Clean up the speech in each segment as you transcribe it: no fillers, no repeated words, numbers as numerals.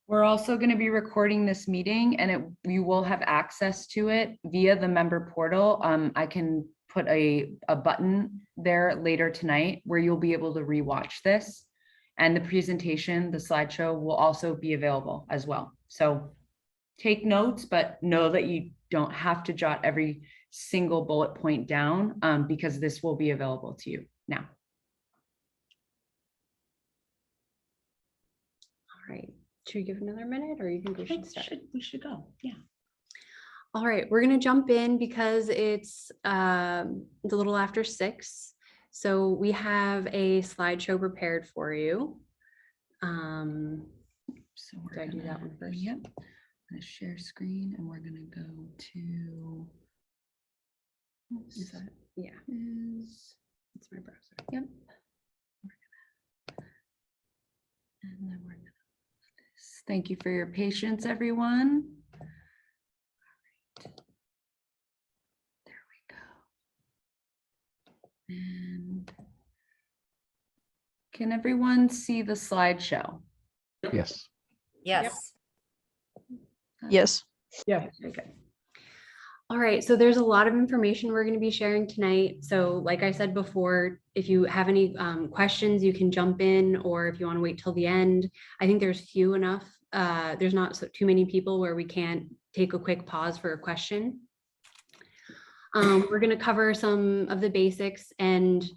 We're also going to be recording this meeting and you will have access to it via the member portal. I can put a button there later tonight where you'll be able to rewatch this. And the presentation, the slideshow will also be available as well. So take notes, but know that you don't have to jot every single bullet point down because this will be available to you now. All right. Should we give another minute or you think we should start? We should go. Yeah. All right, we're gonna jump in because it's a little after 6. So we have a slideshow prepared for you. So we're Do I do that gonna- one first? Yep. I'm gonna share screen and we're gonna go to. Is that, yeah, it's my browser. Yep. And then we're gonna. Thank you for your patience, everyone. All right. There we go. And can everyone see the slideshow? Yes. Yes. Yes. Yeah. Very good. All right, so there's a lot of information we're going to be sharing tonight. So like I said before, if you have any questions, you can jump in, or if you want to wait till the end. I think there's few enough. There's not too many people where we can't take a quick pause for a question. We're going to cover some of the basics and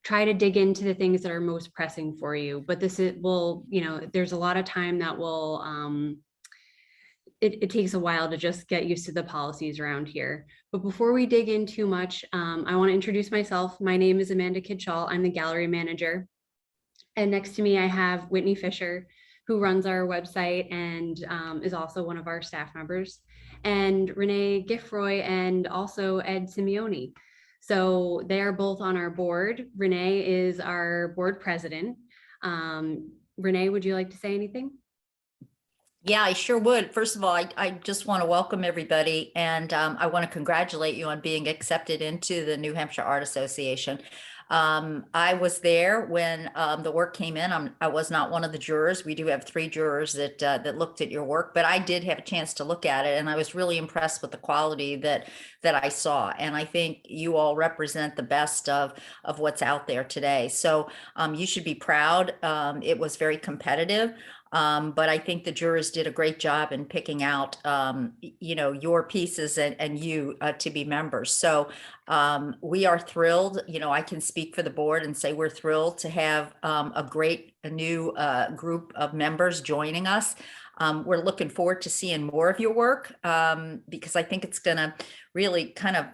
try to dig into the things that are most pressing for you. But there's a lot of time that will, it takes a while to just get used to the policies around here. But before we dig in too much, I want to introduce myself. My name is Amanda Kitschall. I'm the gallery manager. And next to me, I have Whitney Fisher, who runs our website and is also one of our staff members, and Renee Giffroy and also Ed Simeone. So they are both on our board. Renee is our board president. Renee, would you like to say anything? Yeah, I sure would. First of all, I just want to welcome everybody, and I want to congratulate you on being accepted into the New Hampshire Art Association. I was there when the work came in. I was not one of the jurors. We do have 3 jurors that looked at your work, but I did have a chance to look at it, and I was really impressed with the quality that I saw. And I think you all represent the best of what's out there today. So you should be proud. It was very competitive. But I think the jurors did a great job in picking out, your pieces and you to be members. So we are thrilled. I can speak for the board and say we're thrilled to have a new group of members joining us. We're looking forward to seeing more of your work because I think it's going to really kind of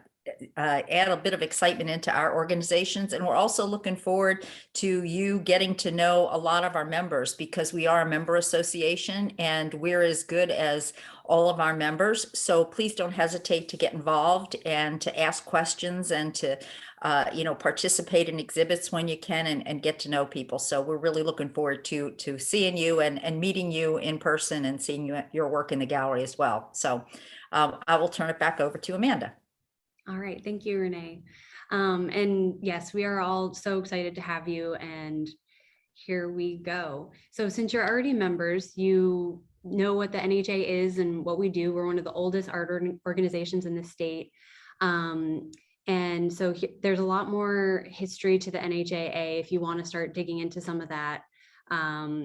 add a bit of excitement into our organizations. And we're also looking forward to you getting to know a lot of our members, because we are a member association and we're as good as all of our members. So please don't hesitate to get involved and to ask questions and to participate in exhibits when you can and get to know people. So we're really looking forward to seeing you and meeting you in person and seeing your work in the gallery as well. So I will turn it back over to Amanda. All right, thank you, Renee. And yes, we are all so excited to have you, and here we go. So since you're already members, you know what the NHA is and what we do. We're one of the oldest art organizations in the state. And so there's a lot more history to the NHAA if you want to start digging into some of that.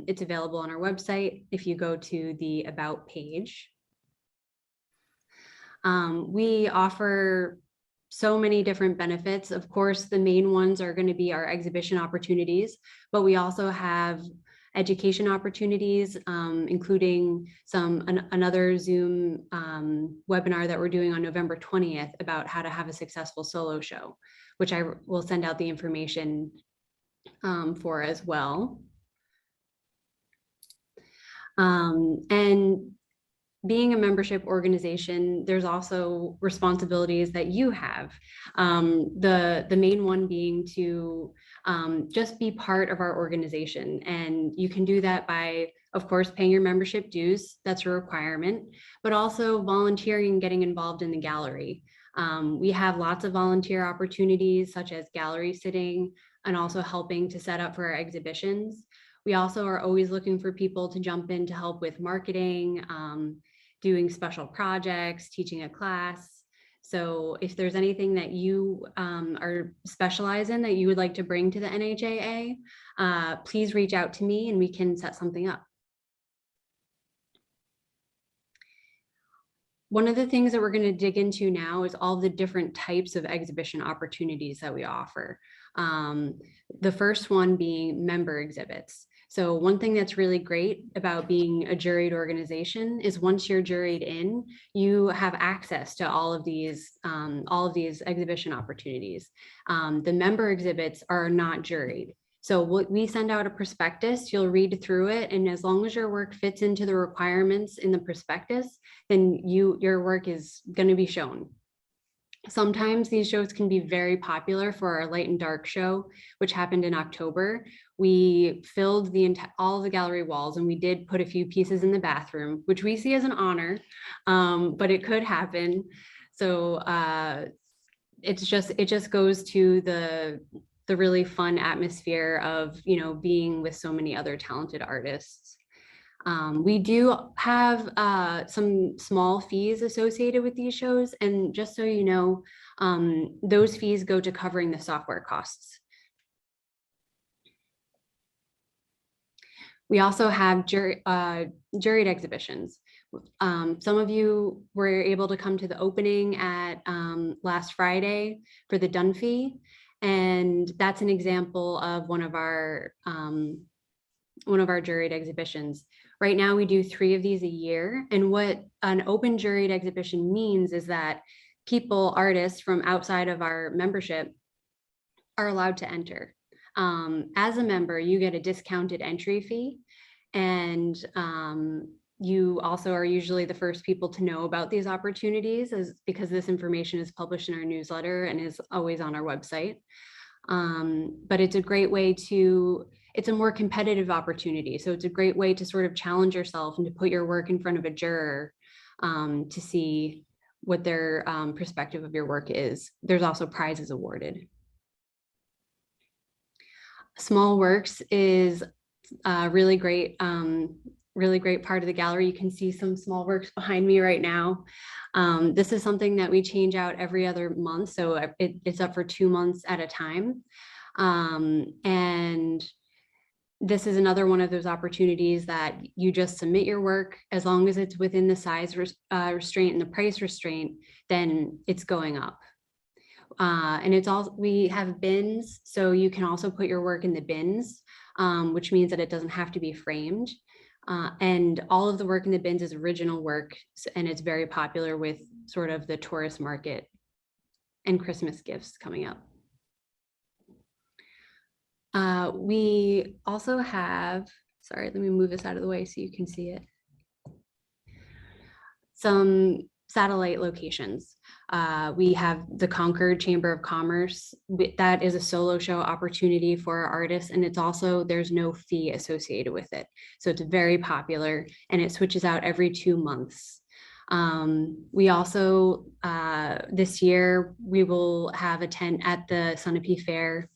It's available on our website if you go to the About page. We offer so many different benefits. Of course, the main ones are going to be our exhibition opportunities, but we also have education opportunities, including another Zoom webinar that we're doing on November 20th about how to have a successful solo show, which I will send out the information for as well. And being a membership organization, there's also responsibilities that you have. The main one being to just be part of our organization. And you can do that by, of course, paying your membership dues. That's a requirement, but also volunteering and getting involved in the gallery. We have lots of volunteer opportunities such as gallery sitting and also helping to set up for our exhibitions. We also are always looking for people to jump in to help with marketing, doing special projects, teaching a class. So if there's anything that you are specialized in that you would like to bring to the NHAA, please reach out to me and we can set something up. One of the things that we're going to dig into now is all the different types of exhibition opportunities that we offer. The first one being member exhibits. So one thing that's really great about being a juried organization is once you're juried in, you have access to all of these exhibition opportunities. The member exhibits are not juried. So we send out a prospectus, you'll read through it, and as long as your work fits into the requirements in the prospectus, then your work is going to be shown. Sometimes these shows can be very popular. For our light and dark show, which happened in October, we filled all the gallery walls, and we did put a few pieces in the bathroom, which we see as an honor, but it could happen. So it just goes to the really fun atmosphere of, you know, being with so many other talented artists. We do have some small fees associated with these shows. And just so you know, those fees go to covering the software costs. We also have juried exhibitions. Some of you were able to come to the opening at last Friday for the Dunphy. And that's an example of one of our juried exhibitions. Right now, we do 3 of these a year. And what an open juried exhibition means is that artists from outside of our membership are allowed to enter. As a member, you get a discounted entry fee. And you also are usually the first people to know about these opportunities, because this information is published in our newsletter and is always on our website. But it's a great way it's a more competitive opportunity. So it's a great way to sort of challenge yourself and to put your work in front of a juror to see what their perspective of your work is. There's also prizes awarded. Small Works is a really great part of the gallery. You can see some small works behind me right now. This is something that we change out every other month. So it's up for 2 months at a time. And this is another one of those opportunities that you just submit your work. As long as it's within the size restraint and the price restraint, then it's going up. And we have bins, so you can also put your work in the bins, which means that it doesn't have to be framed. And all of the work in the bins is original work, and it's very popular with sort of the tourist market and Christmas gifts coming up. We also have, sorry, let me move this out of the way so you can see it. Some satellite locations. We have the Concord Chamber of Commerce. That is a solo show opportunity for our artists, and there's no fee associated with it. So it's very popular, and it switches out every 2 months. We also, this year, we will have a tent at the Sunapee Fair.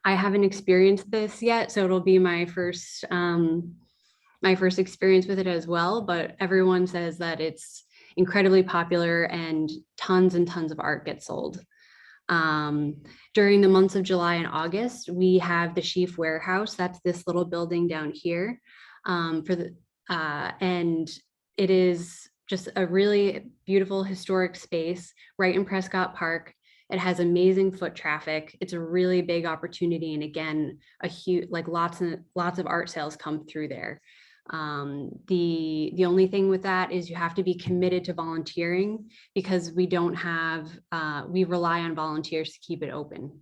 I haven't experienced this yet, so it'll be my first experience with it as well, but everyone says that it's incredibly popular and tons of art get sold. During the months of July and August, we have the Sheaf Warehouse. That's this little building down here. And it is just a really beautiful historic space right in Prescott Park. It has amazing foot traffic. It's a really big opportunity. And again, lots of art sales come through there. The only thing with that is you have to be committed to volunteering, because we rely on volunteers to keep it open.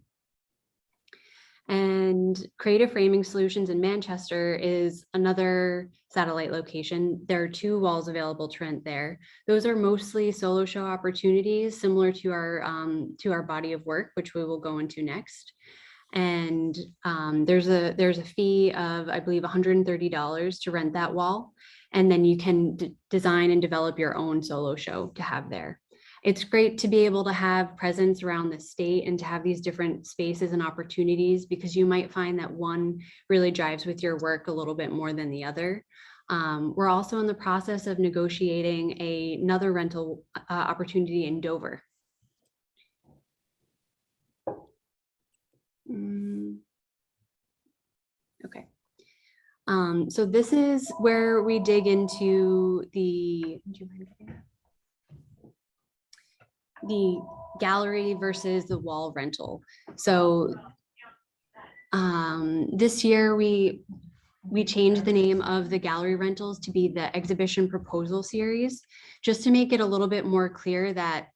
And Creative Framing Solutions in Manchester is another satellite location. There are 2 walls available to rent there. Those are mostly solo show opportunities, similar to our body of work, which we will go into next. And there's a fee of, I believe, $130 to rent that wall. And then you can design and develop your own solo show to have there. It's great to be able to have presence around the state and to have these different spaces and opportunities, because you might find that one really jives with your work a little bit more than the other. We're also in the process of negotiating another rental opportunity in Dover. Okay. So this is where we dig into do you mind getting that? The gallery versus the wall rental. So this year we changed the name of the gallery rentals to be the exhibition proposal series, just to make it a little bit more clear that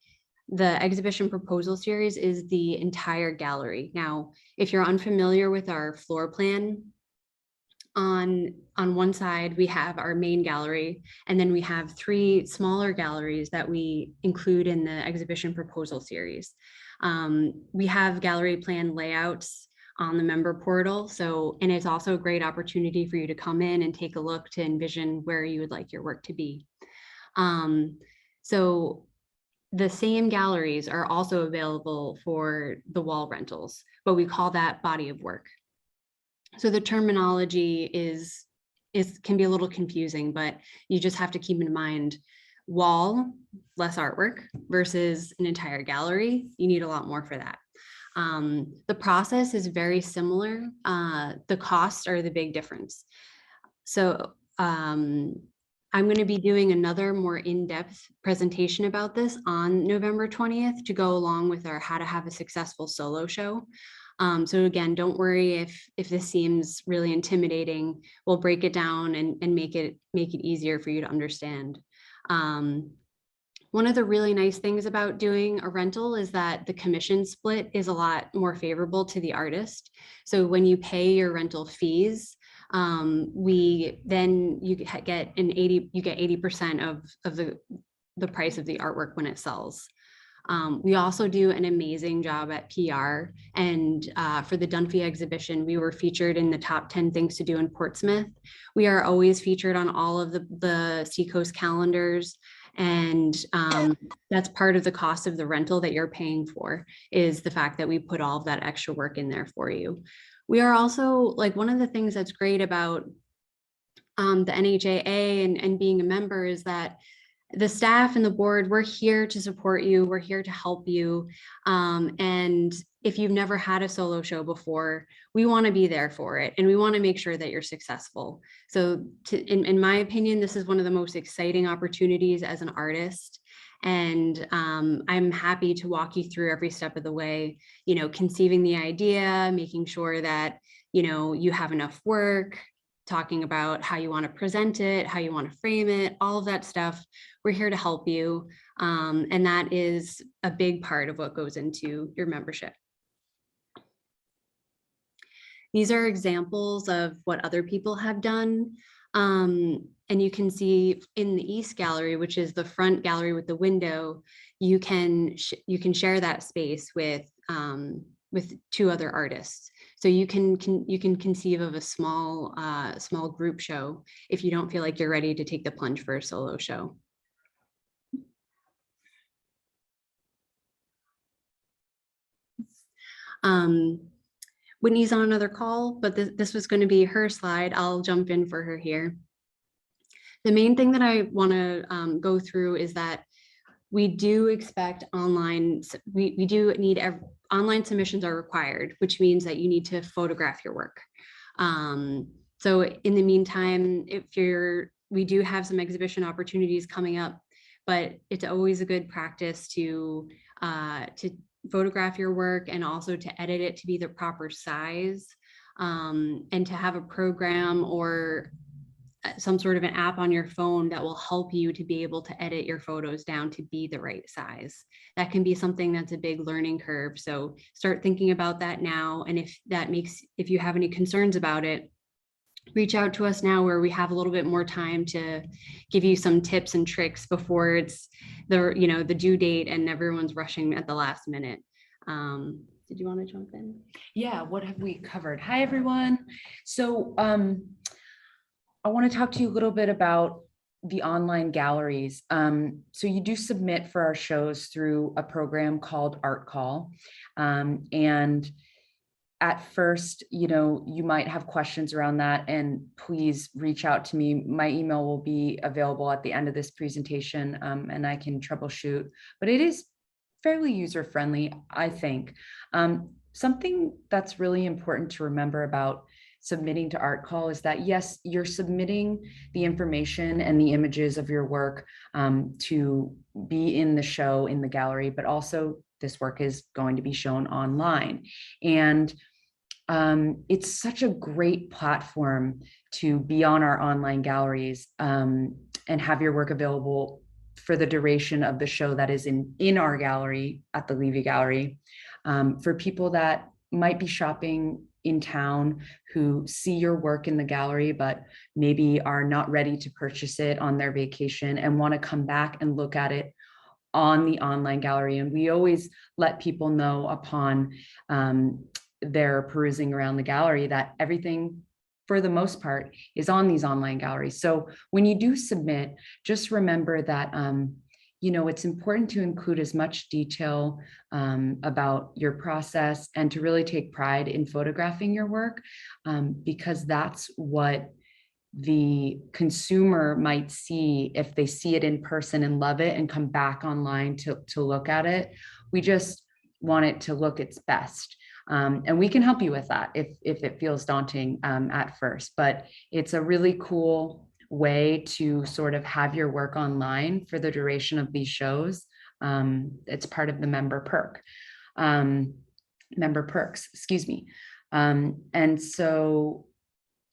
the exhibition proposal series is the entire gallery. Now, if you're unfamiliar with our floor plan, on one side, we have our main gallery, and then we have 3 smaller galleries that we include in the exhibition proposal series. We have gallery plan layouts on the member portal. So, and it's also a great opportunity for you to come in and take a look to envision where you would like your work to be. So the same galleries are also available for the wall rentals, but we call that body of work. So the terminology can be a little confusing, but you just have to keep in mind wall, less artwork, versus an entire gallery. You need a lot more for that. The process is very similar. The costs are the big difference. So I'm going to be doing another more in-depth presentation about this on November 20th to go along with our How to Have a Successful Solo show. So again, don't worry if this seems really intimidating. We'll break it down and make it easier for you to understand. One of the really nice things about doing a rental is that the commission split is a lot more favorable to the artist. So when you pay your rental fees, you get 80% of the price of the artwork when it sells. We also do an amazing job at PR, and for the Dunphy exhibition, we were featured in the top 10 things to do in Portsmouth. We are always featured on all of the Seacoast calendars, and that's part of the cost of the rental that you're paying for, is the fact that we put all of that extra work in there for you. We are also, like, one of the things that's great about the NHAA and being a member is that the staff and the board, we're here to support you. We're here to help you. And if you've never had a solo show before, we want to be there for it. And we want to make sure that you're successful. So in my opinion, this is one of the most exciting opportunities as an artist. And I'm happy to walk you through every step of the way, conceiving the idea, making sure that, you have enough work, talking about how you want to present it, how you want to frame it, all of that stuff. We're here to help you. And that is a big part of what goes into your membership. These are examples of what other people have done. And you can see in the East Gallery, which is the front gallery with the window, you can share that space with 2 other artists. So you can conceive of a small group show if you don't feel like you're ready to take the plunge for a solo show. Whitney's on another call, but this was going to be her slide. I'll jump in for her here. The main thing that I want to go through is that we do expect online, we do need online submissions are required, which means that you need to photograph your work. So in the meantime, we do have some exhibition opportunities coming up, but it's always a good practice to photograph your work and also to edit it to be the proper size, and to have a program or some sort of an app on your phone that will help you to be able to edit your photos down to be the right size. That can be something that's a big learning curve. So start thinking about that now. And if you have any concerns about it, reach out to us now, where we have a little bit more time to give you some tips and tricks before it's the due date and everyone's rushing at the last minute. Did you want to jump in? Yeah, what have we covered? Hi, everyone. So I want to talk to you a little bit about the online galleries. So you do submit for our shows through a program called Art Call. And at first, you might have questions around that, and please reach out to me. My email will be available at the end of this presentation, and I can troubleshoot, but it is fairly user-friendly, I think. Something that's really important to remember about submitting to Art Call is that, yes, you're submitting the information and the images of your work to be in the show, in the gallery, but also this work is going to be shown online. And it's such a great platform to be on our online galleries and have your work available for the duration of the show that is in our gallery at the Levy Gallery. For people that might be shopping in town who see your work in the gallery, but maybe are not ready to purchase it on their vacation and want to come back and look at it on the online gallery. And we always let people know upon their perusing around the gallery that everything, for the most part, is on these online galleries. So when you do submit, just remember that it's important to include as much detail about your process and to really take pride in photographing your work, because that's what the consumer might see if they see it in person and love it and come back online to look at it. We just want it to look its best. And we can help you with that if it feels daunting at first, but it's a really cool way to sort of have your work online for the duration of these shows. It's part of the member perks, excuse me. And so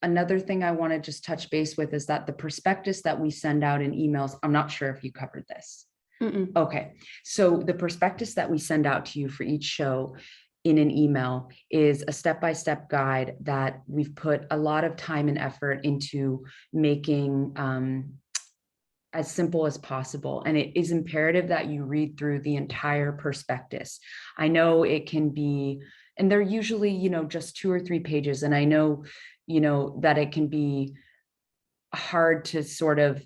another thing I want to just touch base with is that the prospectus that we send out in emails, I'm not sure if you covered this. Okay, so the prospectus that we send out to you for each show in an email is a step-by-step guide that we've put a lot of time and effort into making as simple as possible. And it is imperative that you read through the entire prospectus. I know it can be, and they're usually, just 2 or 3 pages. And I know, that it can be hard to sort of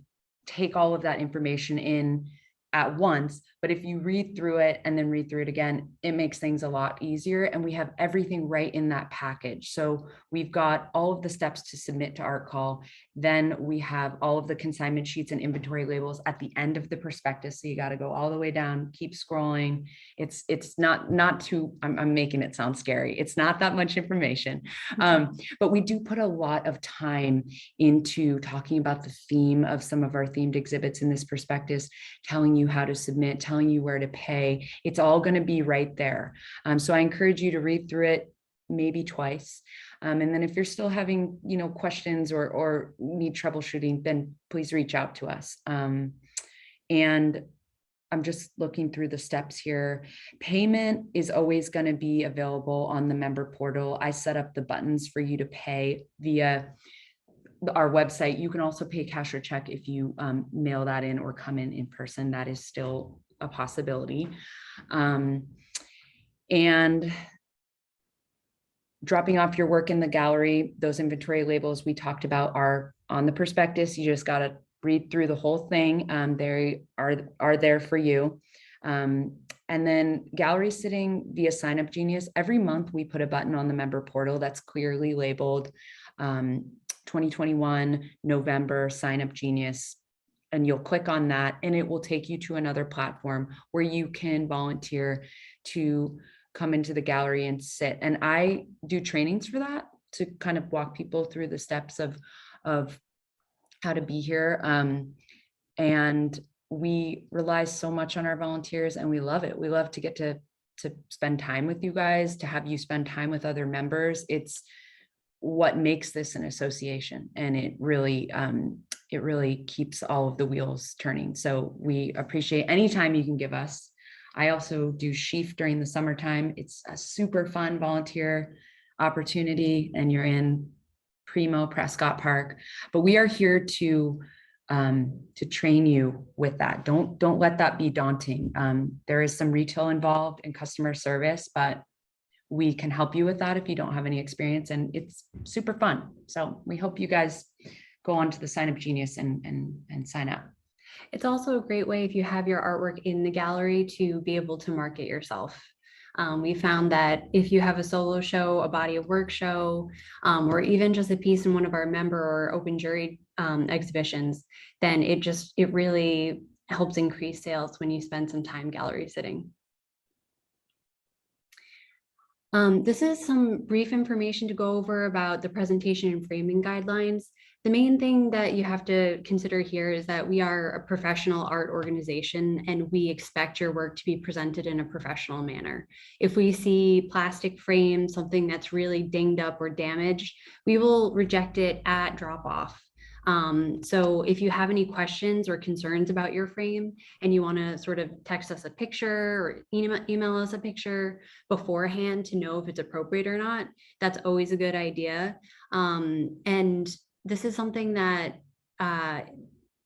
take all of that information in at once, but if you read through it and then read through it again, it makes things a lot easier. And we have everything right in that package. So we've got all of the steps to submit to Art Call. Then we have all of the consignment sheets and inventory labels at the end of the prospectus. So you got to go all the way down, keep scrolling. It's not too, I'm making it sound scary. It's not that much information. But we do put a lot of time into talking about the theme of some of our themed exhibits in this prospectus, telling you how to submit, telling you where to pay. It's all going to be right there. So I encourage you to read through it maybe twice. And then if you're still having, questions or need troubleshooting, then please reach out to us. And I'm just looking through the steps here. Payment is always going to be available on the member portal. I set up the buttons for you to pay via our website. You can also pay cash or check if you mail that in or come in person. That is still a possibility. And dropping off your work in the gallery, those inventory labels we talked about are on the prospectus. You just got to read through the whole thing. They are there for you. And then gallery sitting via Sign Up Genius. Every month we put a button on the member portal that's clearly labeled 2021 November Sign Up Genius, and you'll click on that and it will take you to another platform where you can volunteer to come into the gallery and sit. And I do trainings for that to kind of walk people through the steps of how to be here. And we rely so much on our volunteers and we love it. We love to get to spend time with you guys, to have you spend time with other members. It's what makes this an association, and it really keeps all of the wheels turning. So we appreciate any time you can give us. I also do Sheaf during the summertime. It's a super fun volunteer opportunity, and you're in primo Prescott Park. But we are here to train you with that. Don't let that be daunting. There is some retail involved in customer service, but we can help you with that if you don't have any experience, and it's super fun. So we hope you guys go on to the Sign Up Genius and sign up. It's also a great way if you have your artwork in the gallery to be able to market yourself. We found that if you have a solo show, a body of work show, or even just a piece in one of our member or open jury exhibitions, then it really helps increase sales when you spend some time gallery sitting. This is some brief information to go over about the presentation and framing guidelines. The main thing that you have to consider here is that we are a professional art organization and we expect your work to be presented in a professional manner. If we see plastic frame, something that's really dinged up or damaged, we will reject it at drop off. So if you have any questions or concerns about your frame and you want to sort of text us a picture or email us a picture beforehand to know if it's appropriate or not, that's always a good idea. And this is something that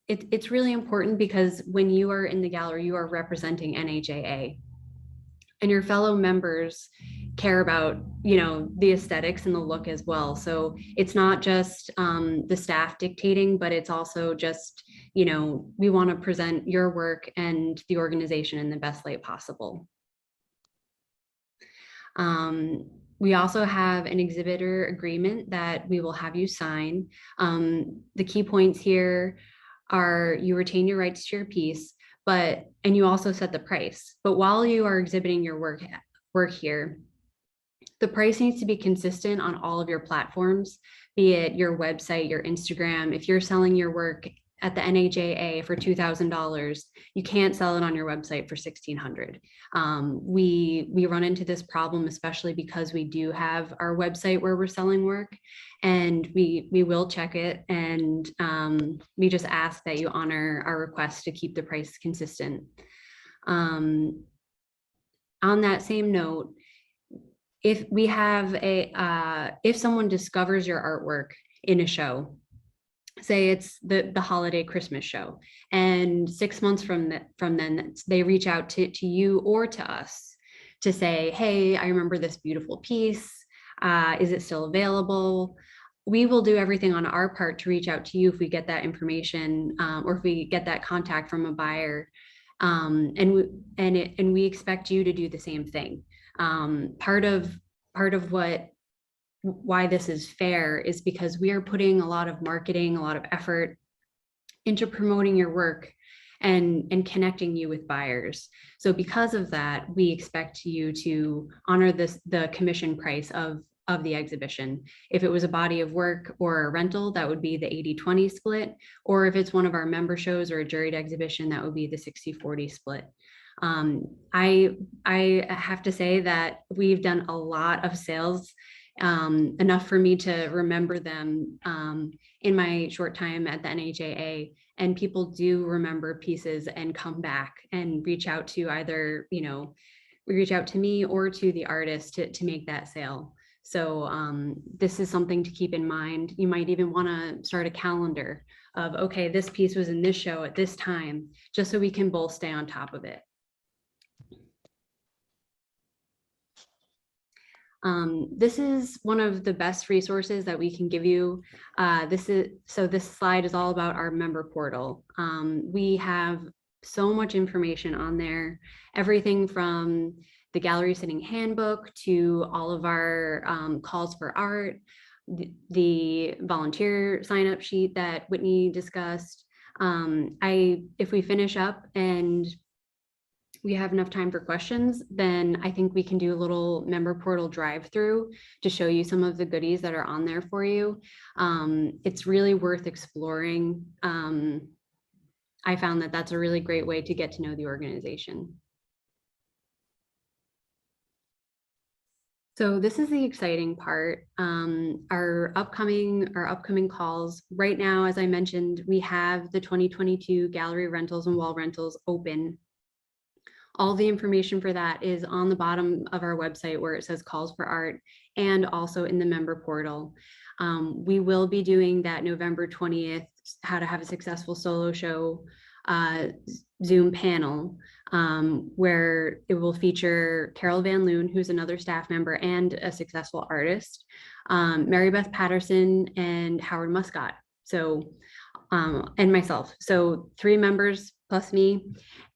it's really important because when you are in the gallery, you are representing NHAA. And your fellow members care about, the aesthetics and the look as well. So it's not just the staff dictating, but it's also just, we want to present your work and the organization in the best light possible. We also have an exhibitor agreement that we will have you sign. The key points here are you retain your rights to your piece, and you also set the price. But while you are exhibiting your work here, the price needs to be consistent on all of your platforms, be it your website, your Instagram. If you're selling your work at the NHAA for $2,000, you can't sell it on your website for $1,600. We run into this problem, especially because we do have our website where we're selling work, and we will check it, and we just ask that you honor our request to keep the price consistent. On that same note, if we have if someone discovers your artwork in a show, say it's the holiday Christmas show, and 6 months from then they reach out to you or to us to say, hey, I remember this beautiful piece. Is it still available? We will do everything on our part to reach out to you if we get that information or if we get that contact from a buyer. And we expect you to do the same thing. Part of why this is fair is because we are putting a lot of marketing, a lot of effort into promoting your work and connecting you with buyers. So because of that, we expect you to honor the commission price of the exhibition. If it was a body of work or a rental, that would be the 80-20 split. Or if it's one of our member shows or a juried exhibition, that would be the 60-40 split. I have to say that we've done a lot of sales, enough for me to remember them in my short time at the NHAA, and people do remember pieces and come back and reach out to either, reach out to me or to the artist to make that sale. So this is something to keep in mind. You might even want to start a calendar of, okay, this piece was in this show at this time, just so we can both stay on top of it. This is one of the best resources that we can give you. This slide is all about our member portal. We have so much information on there, everything from the gallery sitting handbook to all of our calls for art, the volunteer sign up sheet that Whitney discussed. If we finish up and we have enough time for questions, then I think we can do a little member portal drive-through to show you some of the goodies that are on there for you. It's really worth exploring. I found that that's a really great way to get to know the organization. So this is the exciting part. Our upcoming calls right now, as I mentioned, we have the 2022 gallery rentals and wall rentals open. All the information for that is on the bottom of our website where it says calls for art, and also in the member portal. We will be doing that November 20th, how to have a successful solo show Zoom panel, where it will feature Carol Van Loon, who's another staff member and a successful artist, Mary Beth Patterson, and Howard Muscott, So, and myself. So 3 members plus me.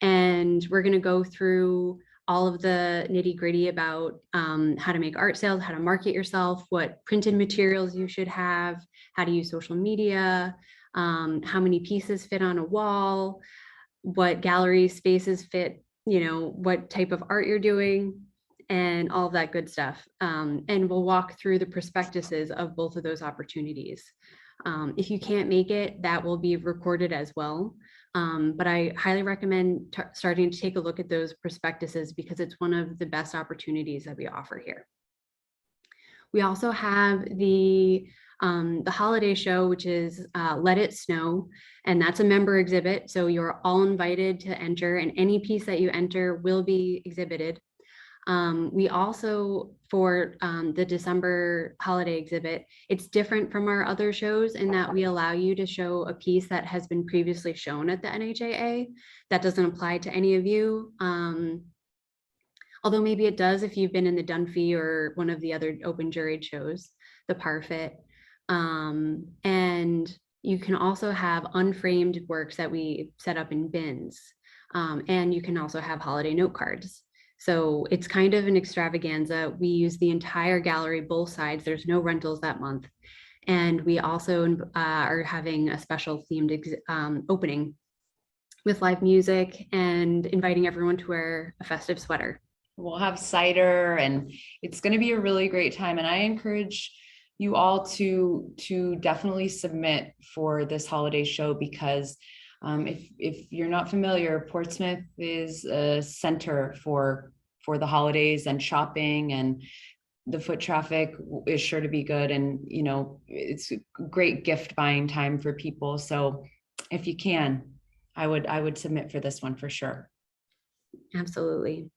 And we're going to go through all of the nitty gritty about how to make art sales, how to market yourself, what printed materials you should have, how to use social media, how many pieces fit on a wall, what gallery spaces fit, what type of art you're doing, and all of that good stuff. And we'll walk through the prospectuses of both of those opportunities. If you can't make it, that will be recorded as well. But I highly recommend starting to take a look at those prospectuses because it's one of the best opportunities that we offer here. We also have the holiday show, which is Let It Snow, and that's a member exhibit. So you're all invited to enter, and any piece that you enter will be exhibited. We also, for the December holiday exhibit, it's different from our other shows in that we allow you to show a piece that has been previously shown at the NHAA. That doesn't apply to any of you. Although maybe it does if you've been in the Dunphy or one of the other open juried shows, the Parfit. And you can also have unframed works that we set up in bins. And you can also have holiday note cards. So it's kind of an extravaganza. We use the entire gallery, both sides. There's no rentals that month. And we also are having a special themed opening with live music and inviting everyone to wear a festive sweater. We'll have cider and it's going to be a really great time. And I encourage you all to definitely submit for this holiday show because if you're not familiar, Portsmouth is a center for the holidays and shopping, and the foot traffic is sure to be good. And, it's a great gift buying time for people. So if you can, I would submit for this one for sure. Absolutely.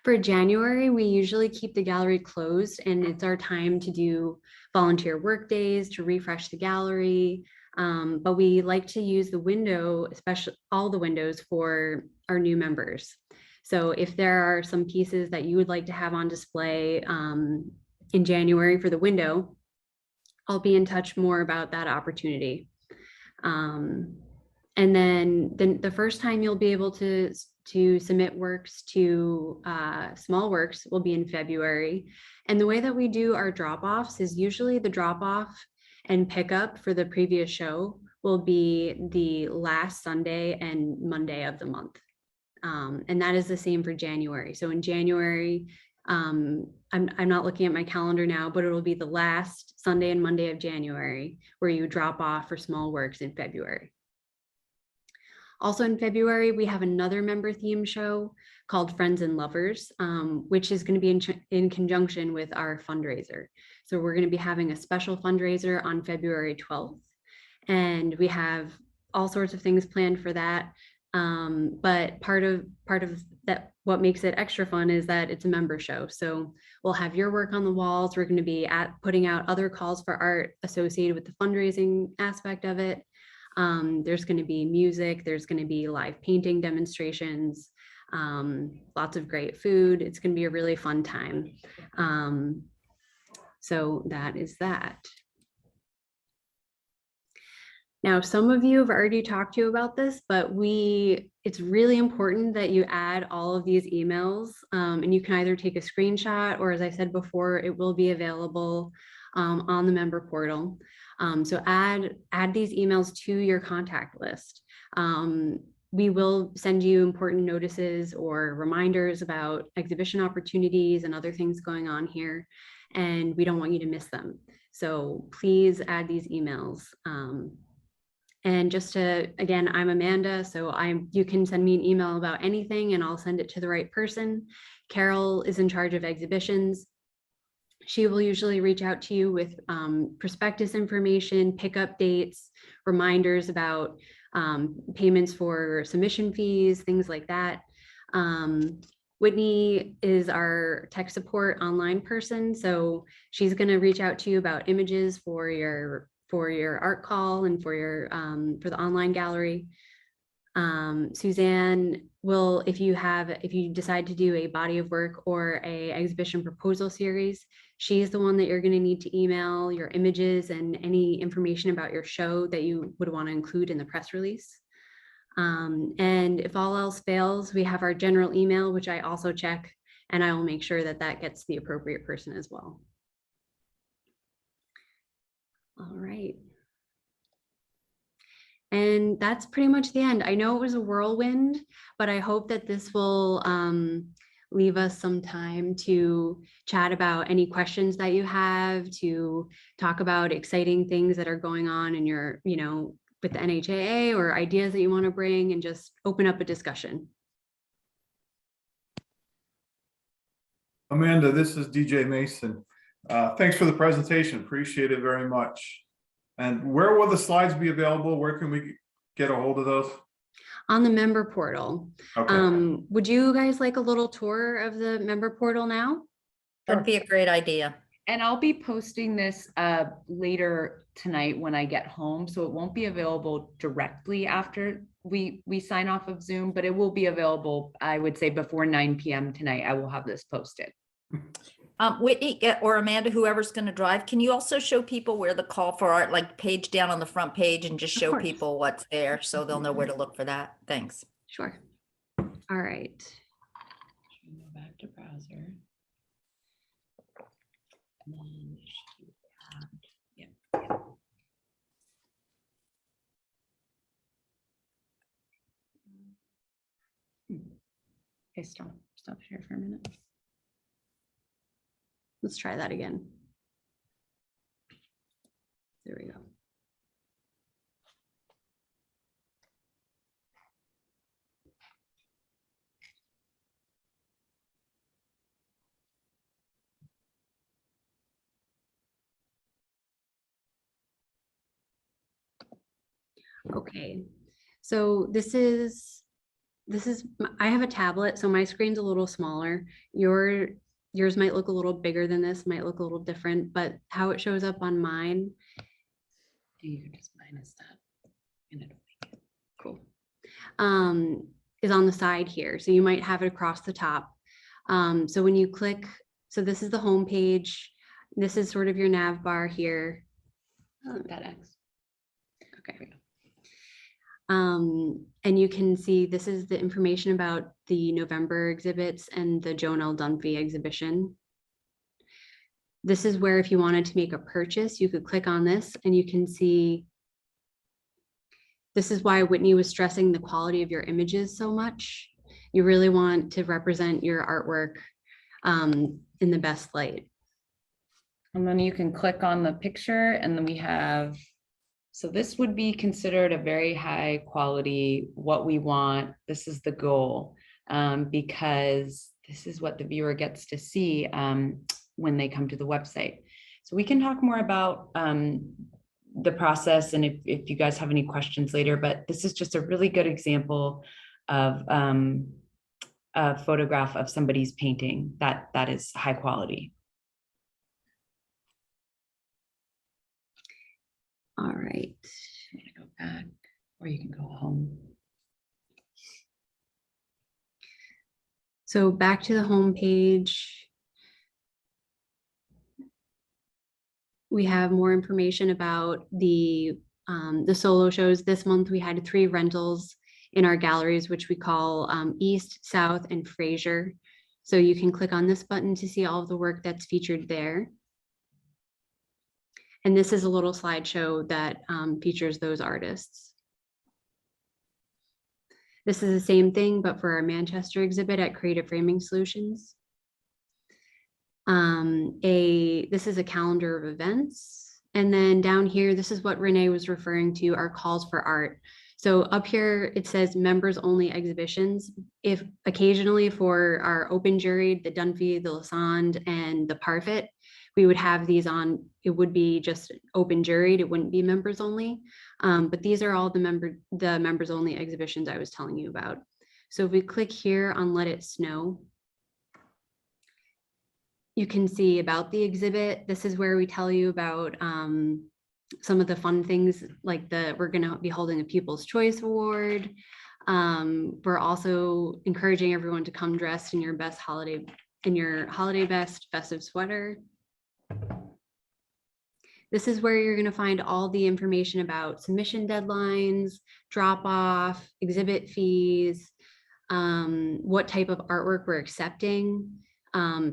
For January, we usually keep the gallery closed, and it's our time to do volunteer work days to refresh the gallery. But we like to use the window, especially all the windows, for our new members. So if there are some pieces that you would like to have on display in January for the window, I'll be in touch more about that opportunity. And then the first time you'll be able to submit works to Small Works will be in February. And the way that we do our drop-offs is usually the drop-off and pickup for the previous show will be the last Sunday and Monday of the month. And that is the same for January. So in January, I'm not looking at my calendar now, but it'll be the last Sunday and Monday of January where you drop off for Small Works in February. Also in February, we have another member theme show called Friends and Lovers, which is going to be in conjunction with our fundraiser. So we're going to be having a special fundraiser on February 12th. And we have all sorts of things planned for that. But part of that, what makes it extra fun is that it's a member show. So we'll have your work on the walls. We're going to be putting out other calls for art associated with the fundraising aspect of it. There's going to be music, there's going to be live painting demonstrations, lots of great food. It's going to be a really fun time. So that is that. Now, some of you have already talked to you about this, but it's really important that you add all of these emails, and you can either take a screenshot or, as I said before, it will be available on the member portal. So add these emails to your contact list. We will send you important notices or reminders about exhibition opportunities and other things going on here, and we don't want you to miss them. So please add these emails. And just to, again, I'm Amanda, so you can send me an email about anything and I'll send it to the right person. Carol is in charge of exhibitions. She will usually reach out to you with prospectus information, pickup dates, reminders about payments for submission fees, things like that. Whitney is our tech support online person, so she's going to reach out to you about images for your art call and for the online gallery. Suzanne will, if you decide to do a body of work or a exhibition proposal series, she's the one that you're going to need to email your images and any information about your show that you would want to include in the press release. And if all else fails, we have our general email, which I also check, and I will make sure that that gets to the appropriate person as well. All right. And that's pretty much the end. I know it was a whirlwind, but I hope that this will leave us some time to chat about any questions that you have, to talk about exciting things that are going on in your, with the NHAA, or ideas that you want to bring, and just open up a discussion. Amanda, this is DJ Mason. Thanks for the presentation. Appreciate it very much. And where will the slides be available? Where can we get a hold of those? On the member portal. Okay. Would you guys like a little tour of the member portal now? That'd be a great idea. And I'll be posting this later tonight when I get home, so it won't be available directly after we sign off of Zoom, but it will be available, I would say, before 9 p.m. tonight. I will have this posted. Whitney or Amanda, whoever's going to drive, can you also show people where the call for art, like page down on the front page, and just Of show course. people what's there so they'll know where to look for that? Thanks. Sure. All right. Go back to browser. And then you should add, yeah. Okay, stop share for a minute. Let's try that again. There we go. Okay, so this is, I have a tablet, so my screen's a little smaller. Yours might look a little bigger than this, might look a little different, but how it shows up on mine. You can just minus that. And it'll make it Cool. Is on the side here. So you might have it across the top. So when you click, so this is the home page. This is sort of your nav bar here. that X. Okay. And you can see this is the information about the November exhibits and the Joan L. Dunphy exhibition. This is where if you wanted to make a purchase, you could click on this and you can see. This is why Whitney was stressing the quality of your images so much. You really want to represent your artwork in the best light. And then you can click on the picture, and then we have, so this would be considered a very high quality, what we want. This is the goal, because this is what the viewer gets to see when they come to the website. So we can talk more about the process, and if you guys have any questions later, but this is just a really good example of a photograph of somebody's painting that is high quality. All right. I'm gonna go back, or you can go home. So back to the home page. We have more information about the solo shows. This month we had 3 rentals in our galleries, which we call East, South, and Fraser. So you can click on this button to see all of the work that's featured there. And this is a little slideshow that features those artists. This is the same thing, but for our Manchester exhibit at Creative Framing Solutions. This is a calendar of events. And then down here, this is what Renee was referring to, our calls for art. So up here, it says members only exhibitions. If occasionally for our open juried, the Dunphy, the Lassonde, and the Parfit, we would have these on, it would be just open juried, it wouldn't be members only. But these are all the members only exhibitions I was telling you about. So if we click here on Let It Snow, you can see about the exhibit. This is where we tell you about some of the fun things, like we're gonna be holding a Pupils Choice Award. We're also encouraging everyone to come dressed in your holiday best festive sweater. This is where you're going to find all the information about submission deadlines, drop off, exhibit fees, what type of artwork we're accepting.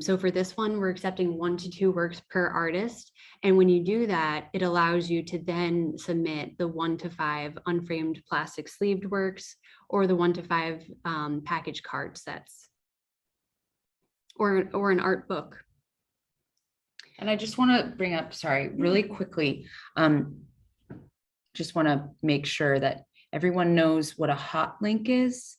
So for this one, we're accepting 1 to 2 works per artist. And when you do that, it allows you to then submit the 1 to 5 unframed plastic sleeved works or the 1 to 5 package card sets or an art book. And I just want to bring up, sorry, really quickly, just want to make sure that everyone knows what a hot link is.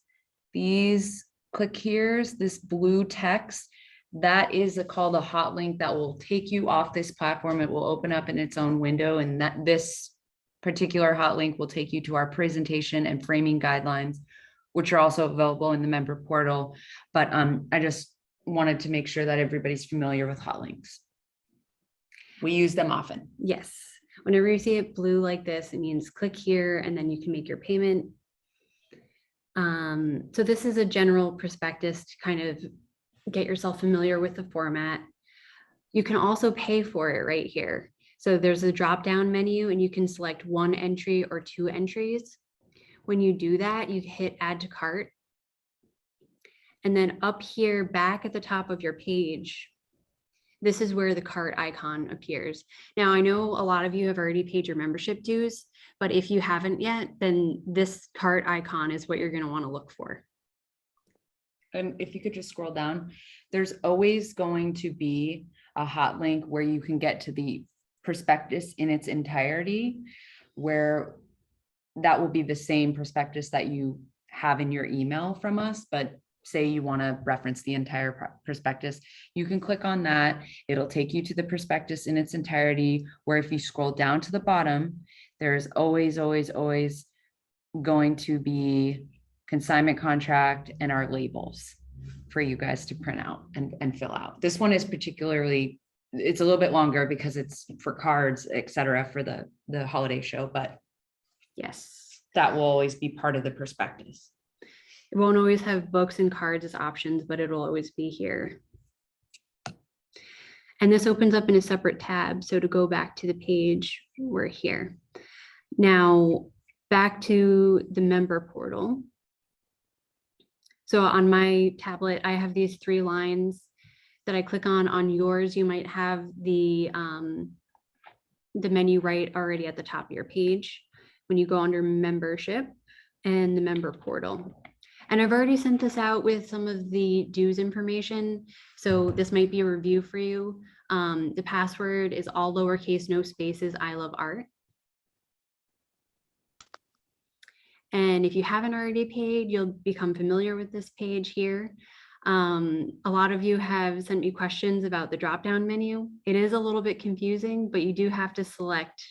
These click here's, this blue text, that is called a hot link that will take you off this platform. It will open up in its own window, and that this particular hot link will take you to our presentation and framing guidelines, which are also available in the member portal. But I just wanted to make sure that everybody's familiar with hot links. We use them often. Yes. Whenever you see it blue like this, it means click here and then you can make your payment. So this is a general prospectus to kind of get yourself familiar with the format. You can also pay for it right here. So there's a drop-down menu and you can select 1 entry or 2 entries. When you do that, you hit add to cart. And then up here, back at the top of your page, this is where the cart icon appears. Now, I know a lot of you have already paid your membership dues, but if you haven't yet, then this cart icon is what you're going to want to look for. And if you could just scroll down, there's always going to be a hot link where you can get to the prospectus in its entirety, where that will be the same prospectus that you have in your email from us, but say you want to reference the entire prospectus, you can click on that. It'll take you to the prospectus in its entirety, where if you scroll down to the bottom, there's always going to be consignment contract and our labels for you guys to print out and fill out. This one is particularly, it's a little bit longer because it's for cards, etc., for the holiday show, but Yes. that will always be part of the prospectus. It won't always have books and cards as options, but it'll always be here. And this opens up in a separate tab. So to go back to the page, we're here. Now, back to the member portal. So on my tablet, I have these 3 lines that I click on. On yours, you might have the menu right already at the top of your page when you go under membership and the member portal. And I've already sent this out with some of the dues information, so this might be a review for you. The password is all lowercase, no spaces, I love art. And if you haven't already paid, you'll become familiar with this page here. A lot of you have sent me questions about the drop-down menu. It is a little bit confusing, but you do have to select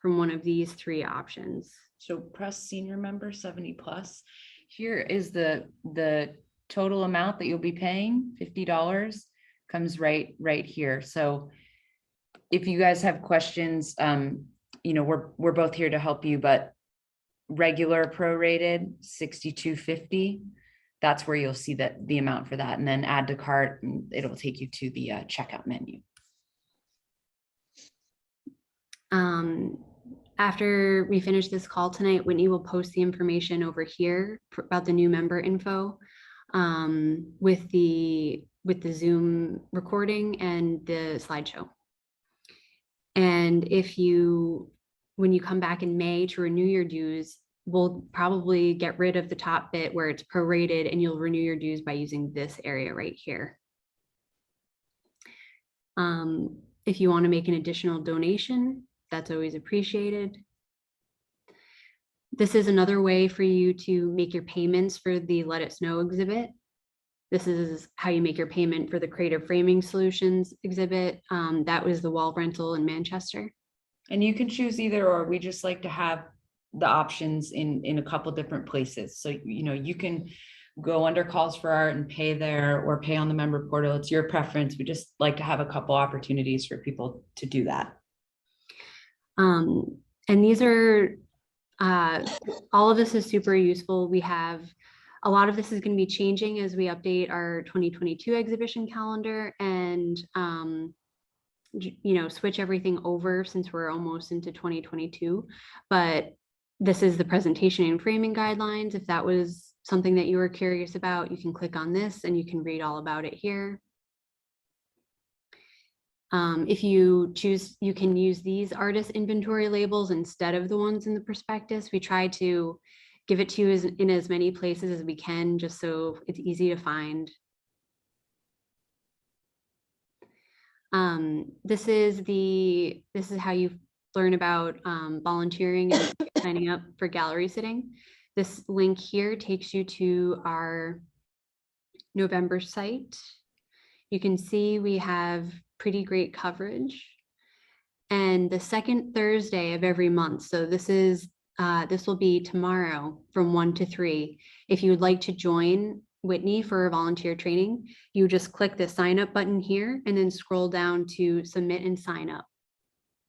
from one of these 3 options. So press senior member 70 plus. Here is the total amount that you'll be paying, $50 comes right here. So if you guys have questions, we're both here to help you, but regular prorated $62.50, that's where you'll see that the amount for that, and then add to cart, and it'll take you to the checkout menu. After we finish this call tonight, Whitney will post the information over here about the new member info with the Zoom recording and the slideshow. And when you come back in May to renew your dues, we'll probably get rid of the top bit where it's prorated, and you'll renew your dues by using this area right here. If you want to make an additional donation, that's always appreciated. This is another way for you to make your payments for the Let It Snow exhibit. This is how you make your payment for the Creative Framing Solutions exhibit. That was the wall rental in Manchester. And you can choose either or. We just like to have the options in a couple different places. So, you can go under calls for art and pay there, or pay on the member portal. It's your preference. We just like to have a couple opportunities for people to do that. And these are All of this is super useful. We have a lot of this is going to be changing as we update our 2022 exhibition calendar and switch everything over since we're almost into 2022. But this is the presentation and framing guidelines. If that was something that you were curious about, you can click on this and you can read all about it here. If you choose, you can use these artist inventory labels instead of the ones in the prospectus. We try to give it to you in as many places as we can, just so it's easy to find. This is how you learn about volunteering and signing up for gallery sitting. This link here takes you to our November site. You can see we have pretty great coverage. And the second Thursday of every month, so this will be tomorrow from 1 to 3. If you would like to join Whitney for volunteer training, you just click the sign up button here and then scroll down to submit and sign up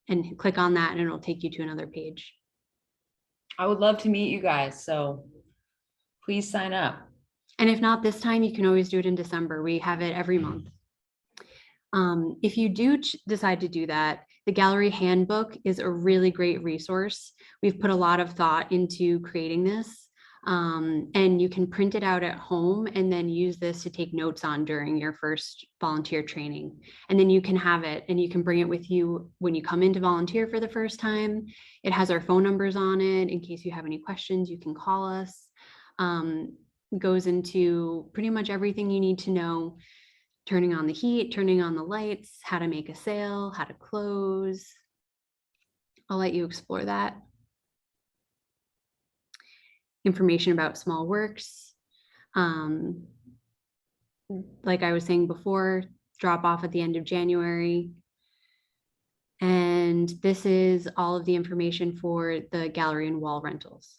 and click on that and it'll take you to another page. I would love to meet you guys, so please sign up. And if not this time, you can always do it in December. We have it every month. If you do decide to do that, the gallery handbook is a really great resource. We've put a lot of thought into creating this, and you can print it out at home and then use this to take notes on during your first volunteer training. And then you can have it and you can bring it with you when you come in to volunteer for the first time. It has our phone numbers on it. In case you have any questions, you can call us. Goes into pretty much everything you need to know. Turning on the heat, turning on the lights, how to make a sale, how to close. I'll let you explore that. Information about small works. Like I was saying before, drop off at the end of January. And this is all of the information for the gallery and wall rentals.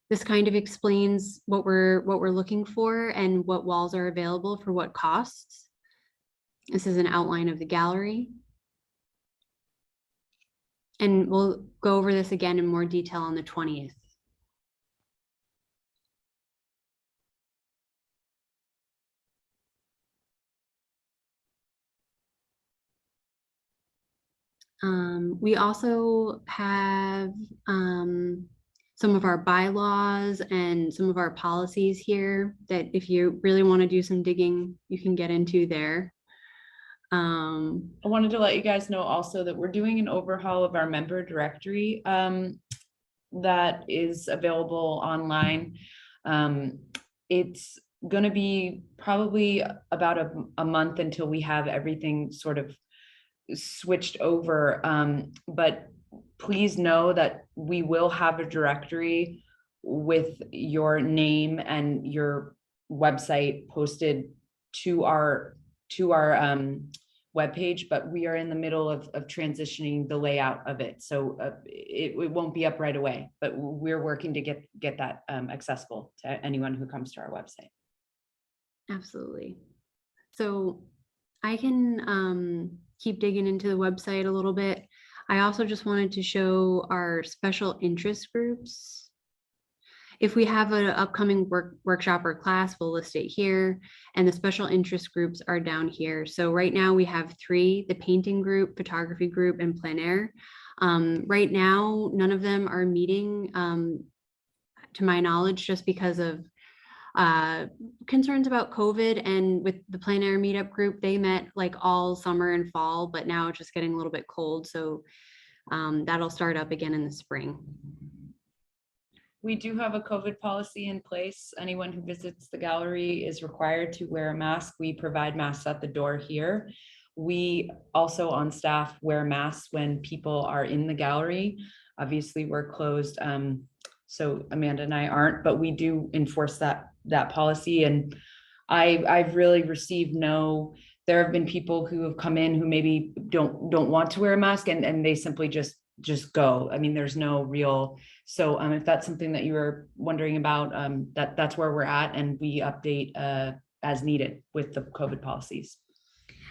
This kind of explains what we're looking for and what walls are available for what costs. This is an outline of the gallery. And we'll go over this again in more detail on the 20th. We also have some of our bylaws and some of our policies here that if you really want to do some digging, you can get into there. I wanted to let you guys know also that we're doing an overhaul of our member directory that is available online. It's going to be probably about a month until we have everything sort of switched over. But please know that we will have a directory with your name and your website posted to our webpage, but we are in the middle of transitioning the layout of it. So it won't be up right away, but we're working to get that accessible to anyone who comes to our website. Absolutely. So I can keep digging into the website a little bit. I also just wanted to show our special interest groups. If we have an upcoming workshop or class, we'll list it here. And the special interest groups are down here. So right now we have 3, the painting group, photography group, and plein air. Right now, none of them are meeting, to my knowledge, just because of concerns about COVID. And with the plein air meetup group, they met like all summer and fall, but now it's just getting a little bit cold. So that'll start up again in the spring. We do have a COVID policy in place. Anyone who visits the gallery is required to wear a mask. We provide masks at the door here. We also on staff wear masks when people are in the gallery. Obviously, we're closed, so Amanda and I aren't, but we do enforce that policy. And I've really received there have been people who have come in who maybe don't want to wear a mask and they simply just go. I mean, there's no real, so if that's something that you were wondering about, that's where we're at, and we update as needed with the COVID policies.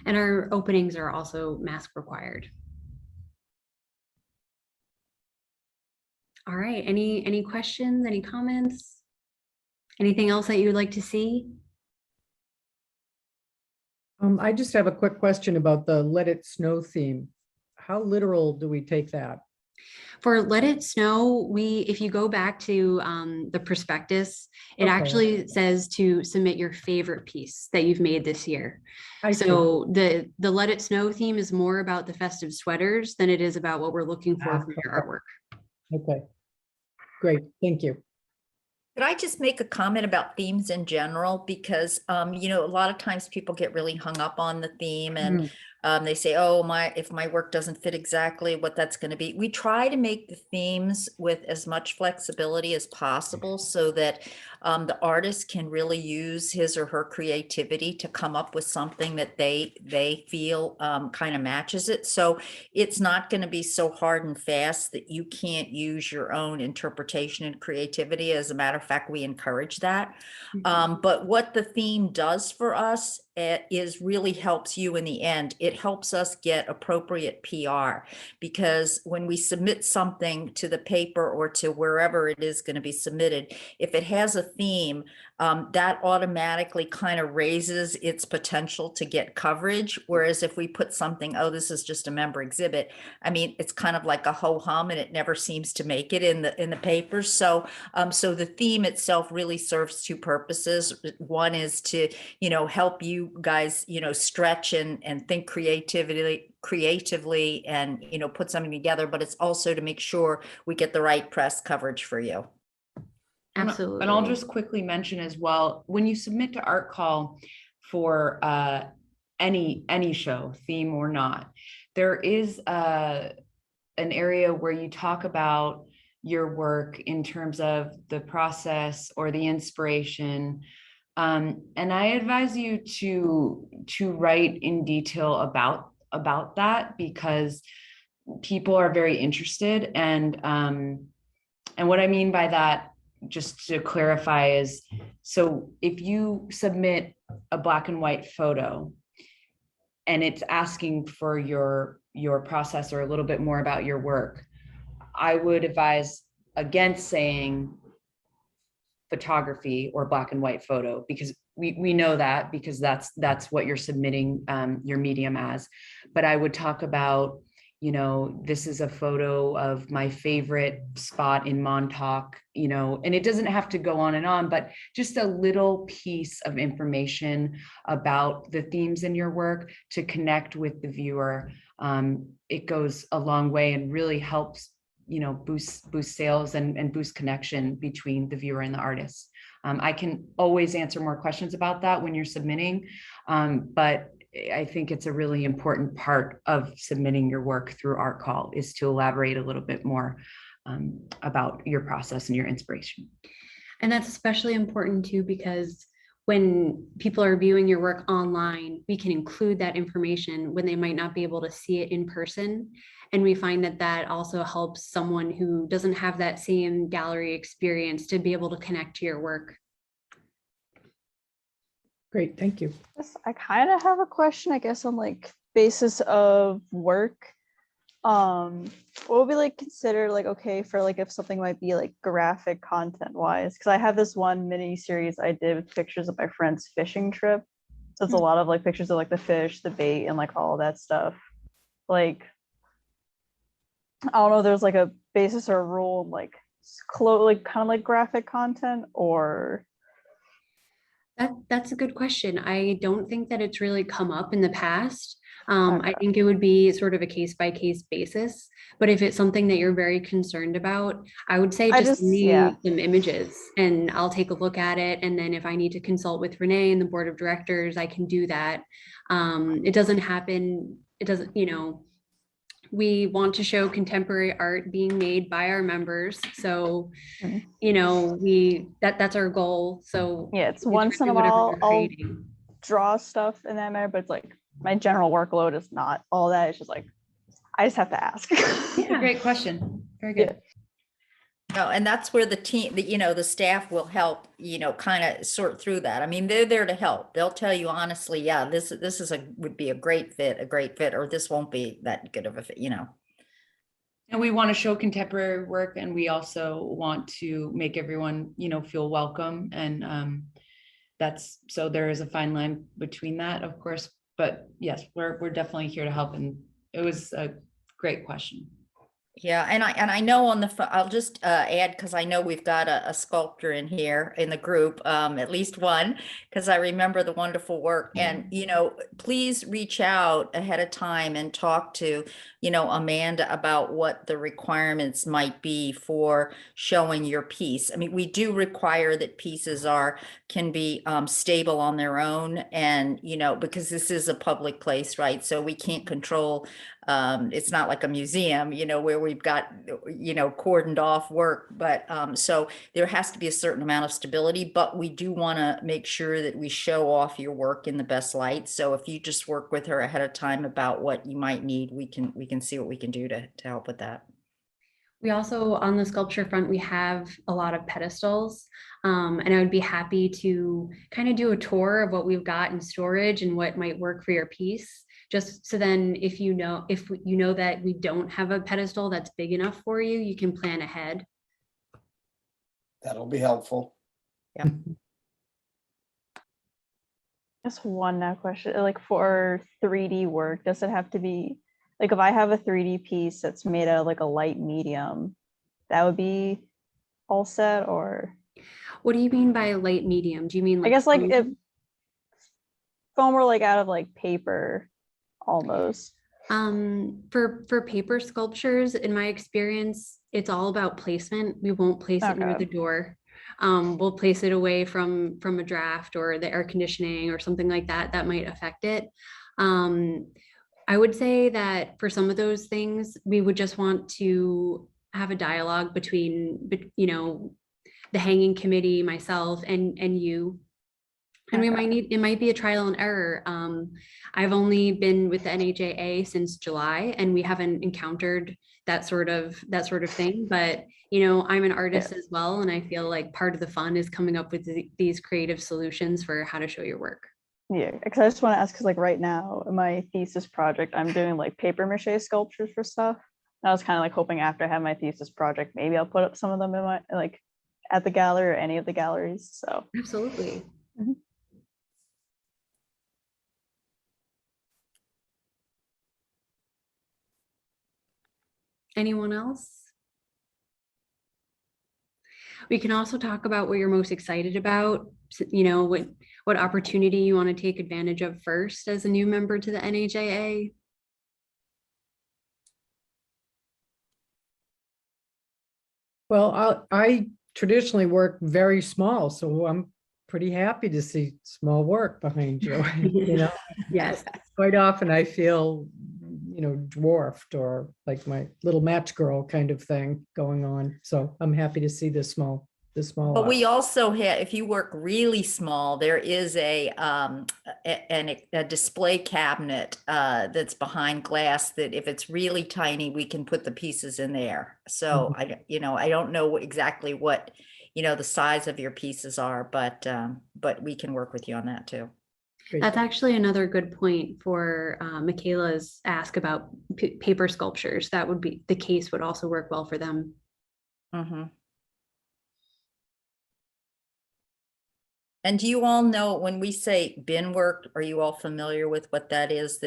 And our openings are also mask required. All right, any questions, any comments? Anything else that you would like to see? I just have a quick question about the Let It Snow theme. How literal do we take that? For Let It Snow, if you go back to the prospectus, it Okay. actually says to submit your favorite piece that you've made this year. I see. So the Let It Snow theme is more about the festive sweaters than it is about what we're looking for from your artwork. Okay, great, thank you. Could I just make a comment about themes in general? Because, you know, a lot of times people get really hung up on the theme and they say, oh, if my work doesn't fit exactly what that's going to be. We try to make the themes with as much flexibility as possible so that the artist can really use his or her creativity to come up with something that they feel kind of matches it. So it's not going to be so hard and fast that you can't use your own interpretation and creativity. As a matter of fact, we encourage that. But what the theme does for us is really helps you in the end. It helps us get appropriate PR, because when we submit something to the paper or to wherever it is going to be submitted, if it has a theme, that automatically kind of raises its potential to get coverage. Whereas if we put something, oh, this is just a member exhibit, I mean, it's kind of like a ho-hum and it never seems to make it in the papers. So so the theme itself really serves two purposes. One is to, you know, help you guys, you know, stretch and think creatively and, you know, put something together, but it's also to make sure we get the right press coverage for you. Absolutely. And I'll just quickly mention as well, when you submit to Art Call for any show, theme or not, there is an area where you talk about your work in terms of the process or the inspiration. And I advise you to write in detail about that, because people are very interested. And what I mean by that, just to clarify, is so if you submit a black and white photo and it's asking for your process or a little bit more about your work, I would advise against saying photography or black and white photo, because we know that, because that's what you're submitting your medium as. But I would talk about, you know, this is a photo of my favorite spot in Montauk, you know, and it doesn't have to go on and on, but just a little piece of information about the themes in your work to connect with the viewer. It goes a long way and really helps, you know, boost sales and boost connection between the viewer and the artist. I can always answer more questions about that when you're submitting, but I think it's a really important part of submitting your work through Art Call is to elaborate a little bit more about your process and your inspiration. And that's especially important too, because when people are viewing your work online, we can include that information when they might not be able to see it in person. And we find that that also helps someone who doesn't have that same gallery experience to be able to connect to your work. Great, thank you. Yes, I kind of have a question, I guess, on like basis of work. What would be like considered like okay for like if something might be like graphic content wise? Because I have this one mini series I did with pictures of my friend's fishing trip. So it's a lot of like pictures of like the fish, the bait, and like all of that stuff. Like, I don't know, there's like a basis or a rule like like kind of like graphic content, or That's a good question. I don't think that it's really come up in the past. I think it would be sort of a case by case basis, but if it's something that you're very concerned about, I would say just send me some images and I'll take a look at it. And then if I need to consult with Renee and the board of directors, I can do that. It doesn't happen. It doesn't, you know, we want to show contemporary art being made by our members. So, you know, that's our goal. So yeah, it's once in a while I'll draw stuff in that manner, but it's like my general workload is not all that. It's just like I just have to ask. Yeah. Great question. Very good. No, and that's where the team, the staff will help, kind of sort through that. I mean, they're there to help. They'll tell you honestly, yeah, this is would be a great fit, or this won't be that good of a fit. And we want to show contemporary work, and we also want to make everyone, feel welcome. And so there is a fine line between that, of course. But yes, we're definitely here to help. And it was a great question. Yeah, and I know I'll just add, because I know we've got a sculptor in here in the group, at least one, because I remember the wonderful work. And, please reach out ahead of time and talk to, Amanda about what the requirements might be for showing your piece. I mean, we do require that pieces can be stable on their own, and, because this is a public place, right? So we can't control, it's not like a museum, where we've got, cordoned off work, but so there has to be a certain amount of stability, but we do want to make sure that we show off your work in the best light. So if you just work with her ahead of time about what you might need, we can see what we can do to help with that. We also, on the sculpture front, we have a lot of pedestals. And I would be happy to kind of do a tour of what we've got in storage and what might work for your piece. Just so then if you know that we don't have a pedestal that's big enough for you, you can plan ahead. That'll be helpful. Just one question, like for 3D work, does it have to be, like if I have a 3D piece that's made out of like a light medium, that would be all set? Or What do you mean by light medium? Do you mean I guess like foam? if foam were like out of like paper almost. For paper sculptures, in my experience, it's all about placement. We won't place it near Okay. the door. We'll place it away from a draft or the air conditioning or something like that that might affect it. I would say that for some of those things, we would just want to have a dialogue between the hanging committee, myself, and you. And it might be a trial and error. I've only been with the NHAA since July, and we haven't encountered that sort of thing. But I'm an artist as well, and I feel like part of the fun is coming up with these creative solutions for how to show your work. Yeah, because I just want to ask, because like right now in my thesis project, I'm doing like paper mache sculptures for stuff. And I was kind of like hoping after I have my thesis project, maybe I'll put up some of them in my like at the gallery or any of the galleries. So Absolutely. Mhm. Anyone else? We can also talk about what you're most excited about, what opportunity you want to take advantage of first as a new member to the NHAA. Well, I traditionally work very small, so I'm pretty happy to see small work behind you. Yes. Quite often I feel, dwarfed or like my little match girl kind of thing going on. So I'm happy to see this small. But we also have, if you work really small, there is a display cabinet that's behind glass that if it's really tiny, we can put the pieces in there. So I don't know exactly what, the size of your pieces are, but we can work with you on that too. Great. That's actually another good point for Michaela's ask about paper sculptures. That would be the case would also work well for them. Mm-hmm. And do you all know when we say bin work, are you all familiar with what that is?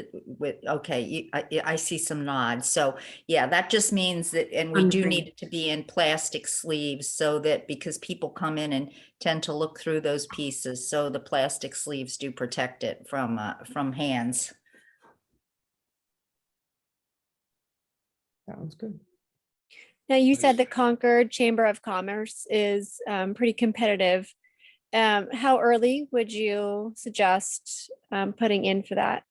Okay, I see some nods. So yeah, that just means that, and we do need it to be in plastic sleeves so that because people come in and tend to look through those pieces. So the plastic sleeves do protect it from hands. Sounds good. Now, you said the Concord Chamber of Commerce is pretty competitive. How early would you suggest putting in for that?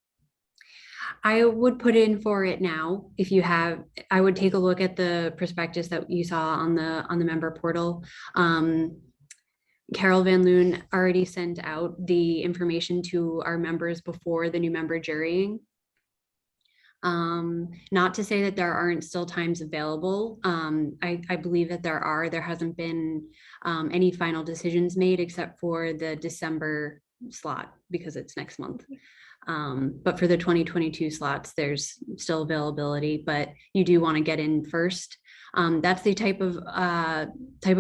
I would put in for it now. I would take a look at the prospectus that you saw on the member portal. Carol Van Loon already sent out the information to our members before the new member jurying. Not to say that there aren't still times available. I believe that there hasn't been any final decisions made except for the December slot because it's next month. But for the 2022 slots, there's still availability, but you do want to get in first. That's the type of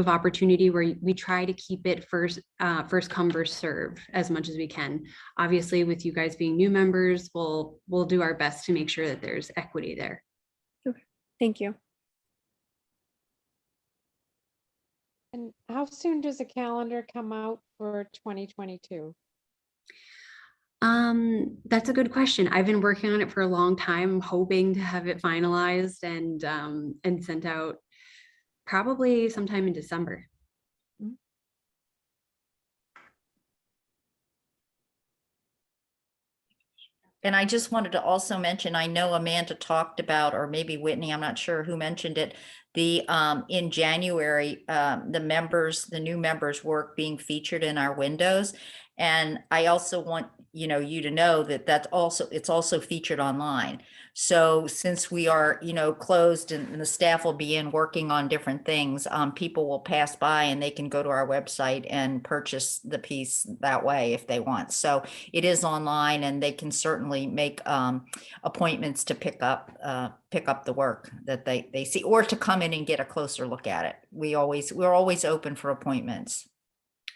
opportunity where we try to keep it first come first serve as much as we can. Obviously, with you guys being new members, we'll do our best to make sure that there's equity there. Thank you. And how soon does a calendar come out for 2022? That's a good question. I've been working on it for a long time, hoping to have it finalized and sent out probably sometime in December. And I just wanted to also mention, I know Amanda talked about, or maybe Whitney, I'm not sure who mentioned it, the in January, the new members' work being featured in our windows. And I also want you to know that it's also featured online. So since we are closed and the staff will be in working on different things, people will pass by and they can go to our website and purchase the piece that way if they want. So it is online, and they can certainly make appointments to pick up the work that they see, or to come in and get a closer look at it. We're always open for appointments.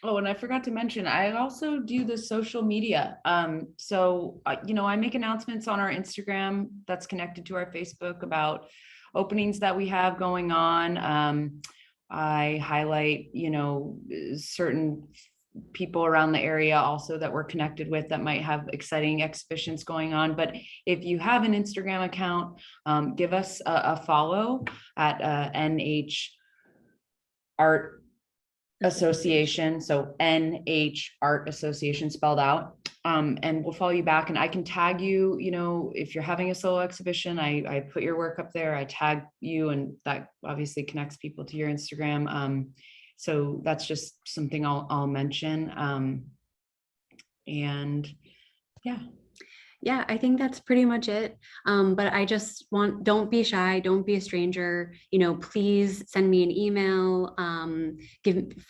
Oh, and I forgot to mention, I also do the social media. So I make announcements on our Instagram that's connected to our Facebook about openings that we have going on. I highlight, certain people around the area also that we're connected with that might have exciting exhibitions going on. But if you have an Instagram account, give us a follow at NH Art Association. So NH Art Association spelled out. And we'll follow you back, and I can tag you, if you're having a solo exhibition, I put your work up there, I tag you, and that obviously connects people to your Instagram. So that's just something I'll mention. And yeah. Yeah, I think that's pretty much it. But I just don't be shy, don't be a stranger. Please send me an email,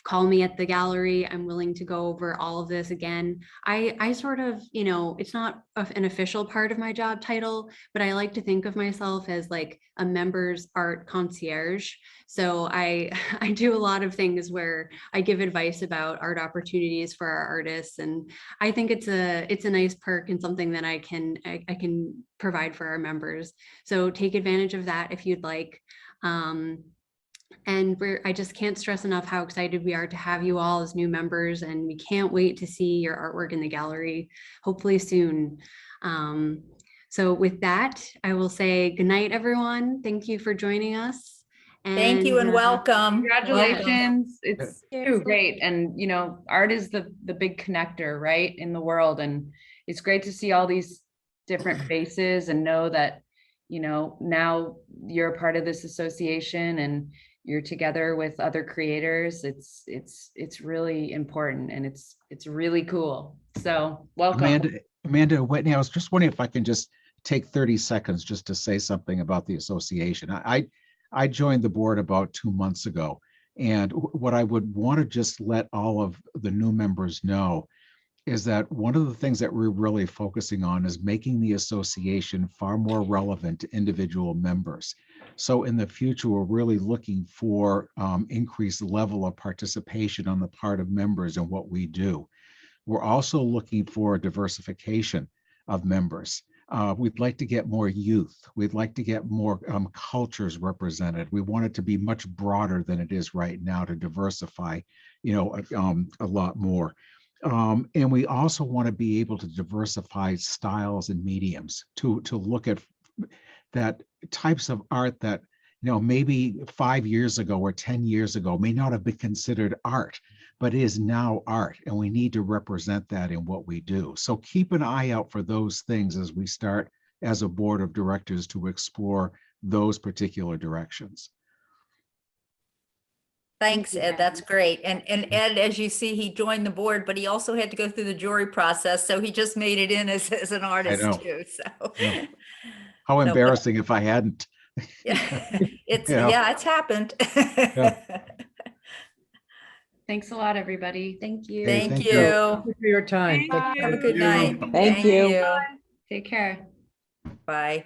call me at the gallery. I'm willing to go over all of this again. I sort of, it's not an official part of my job title, but I like to think of myself as like a member's art concierge. So I do a lot of things where I give advice about art opportunities for our artists, and I think it's a nice perk and something that I can provide for our members. So take advantage of that if you'd like. And I just can't stress enough how excited we are to have you all as new members, and we can't wait to see your artwork in the gallery, hopefully soon. So with that, I will say good night, everyone. Thank you for joining us. Thank you and welcome. Congratulations. Welcome. It's too great. And, art is the big connector, right, in the world. And it's great to see all these different faces and know that, now you're a part of this association and you're together with other creators. It's really important, and it's really cool. So welcome. Amanda, Whitney, I was just wondering if I can just take 30 seconds just to say something about the association. I joined the board about 2 months ago, and what I would want to just let all of the new members know is that one of the things that we're really focusing on is making the association far more relevant to individual members. So in the future, we're really looking for increased level of participation on the part of members in what we do. We're also looking for diversification of members. We'd like to get more youth. We'd like to get more cultures represented. We want it to be much broader than it is right now to diversify, a lot more. And we also want to be able to diversify styles and mediums to look at that types of art that, maybe 5 years ago or 10 years ago may not have been considered art, but is now art. And we need to represent that in what we do. So keep an eye out for those things as we start as a board of directors to explore those particular directions. Thanks, Ed. That's great. And Ed, as you see, he joined the board, but he also had to go through the jury process. So he just made it in as an artist too. So Yeah. how but- embarrassing if I hadn't. It's, Yeah. yeah, it's happened. Thanks a lot, everybody. Thank you. Thank thank you. you. Thank you for your time. Thank Take you. care. Have a good you. night. Thank you. Take care. Bye.